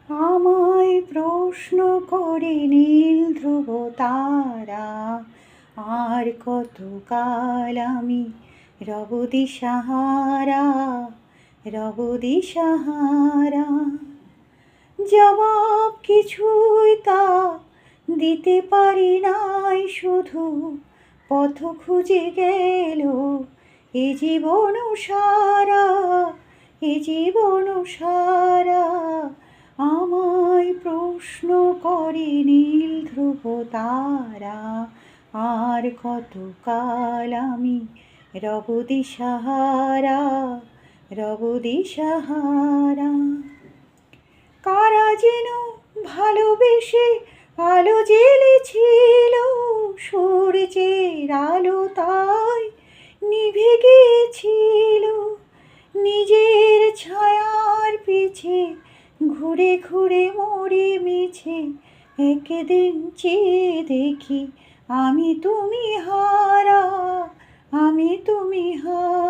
আমায় প্রশ্ন করে নীল ধ্রুব তারা, আর কতকাল আমি রব দিশাহারা, রব দিশাহারা। জবাব কিছুই তা দিতে পারি নাই, শুধু পথ খুঁজে গেল এ জীবন সারা, এ জীবন সারা। আমায় প্রশ্ন করে নীল ধ্রুব তারা, আর কতকাল আমি রব দিশাহারা, রব দিশাহারা। কারা যেন ভালোবেসে আলো জ্বেলেছিল, সূর্যের আলো তাই নিভে গিয়েছিল। নিজের ছায়ার পিছে ঘুরে ঘুরে মরি মিছে, একদিন চেয়ে দেখি আমি তুমি হারা, আমি তুমি হারা।